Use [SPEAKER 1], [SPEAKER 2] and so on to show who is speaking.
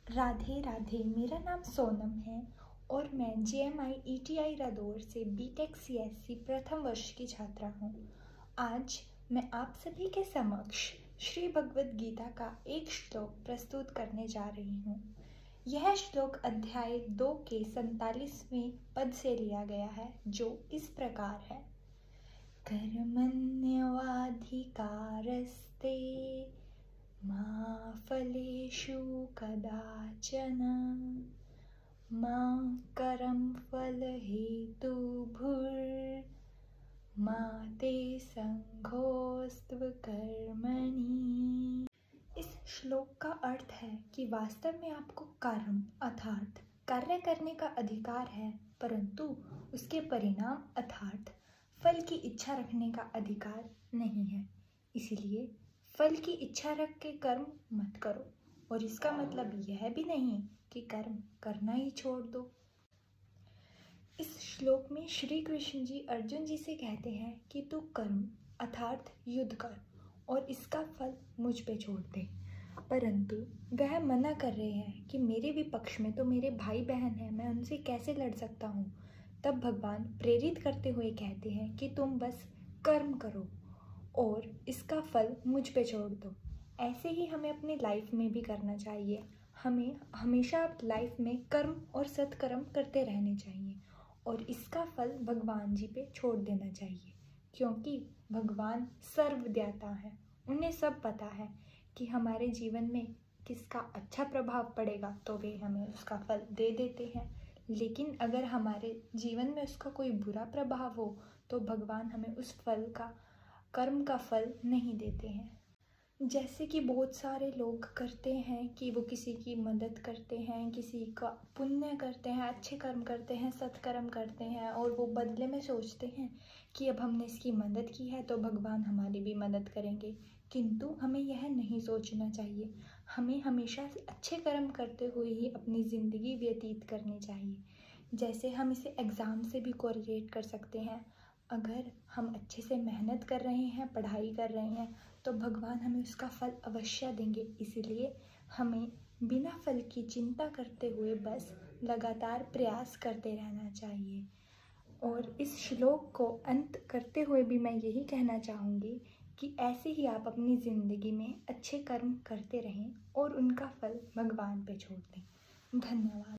[SPEAKER 1] राधे राधे। मेरा नाम सोनम है और मैं JMI ETI रादौर से BTech CSC प्रथम वर्ष की छात्रा हूँ। आज मैं आप सभी के समक्ष श्री भगवद गीता का एक श्लोक प्रस्तुत करने जा रही हूँ। यह श्लोक अध्याय 2 के 47वें पद से लिया गया है, जो इस प्रकार है। कर्मण्येवाधिकारस्ते मा फलेषु कदाचन मा कर्मफलहेतुर्मा ते संगोऽस्त्व कर्मणि। इस श्लोक का अर्थ है कि वास्तव में आपको कर्म अर्थात कार्य करने का अधिकार है, परंतु उसके परिणाम अर्थात फल की इच्छा रखने का अधिकार नहीं है। इसलिए फल की इच्छा रख के कर्म मत करो, और इसका मतलब यह भी नहीं कि कर्म करना ही छोड़ दो। इस श्लोक में श्री कृष्ण जी अर्जुन जी से कहते हैं कि तू कर्म अर्थात युद्ध कर और इसका फल मुझ पे छोड़ दे, परंतु वह मना कर रहे हैं कि मेरे विपक्ष में तो मेरे भाई बहन हैं, मैं उनसे कैसे लड़ सकता हूँ। तब भगवान प्रेरित करते हुए कहते हैं कि तुम बस कर्म करो और इसका फल मुझ पे छोड़ दो। ऐसे ही हमें अपनी लाइफ में भी करना चाहिए। हमें हमेशा लाइफ में कर्म और सत्कर्म करते रहने चाहिए और इसका फल भगवान जी पे छोड़ देना चाहिए, क्योंकि भगवान सर्वज्ञाता है। उन्हें सब पता है कि हमारे जीवन में किसका अच्छा प्रभाव पड़ेगा, तो वे हमें उसका फल दे देते हैं। लेकिन अगर हमारे जीवन में उसका कोई बुरा प्रभाव हो तो भगवान हमें उस फल का कर्म का फल नहीं देते हैं। जैसे कि बहुत सारे लोग करते हैं कि वो किसी की मदद करते हैं, किसी का पुण्य करते हैं, अच्छे कर्म करते हैं, सत्कर्म करते हैं, और वो बदले में सोचते हैं कि अब हमने इसकी मदद की है तो भगवान हमारी भी मदद करेंगे। किंतु हमें यह नहीं सोचना चाहिए। हमें हमेशा अच्छे कर्म करते हुए ही अपनी ज़िंदगी व्यतीत करनी चाहिए। जैसे हम इसे एग्ज़ाम से भी कोरिलेट कर सकते हैं। अगर हम अच्छे से मेहनत कर रहे हैं, पढ़ाई कर रहे हैं, तो भगवान हमें उसका फल अवश्य देंगे। इसलिए हमें बिना फल की चिंता करते हुए बस लगातार प्रयास करते रहना चाहिए। और इस श्लोक को अंत करते हुए भी मैं यही कहना चाहूँगी कि ऐसे ही आप अपनी ज़िंदगी में अच्छे कर्म करते रहें और उनका फल भगवान पे छोड़ दें। धन्यवाद।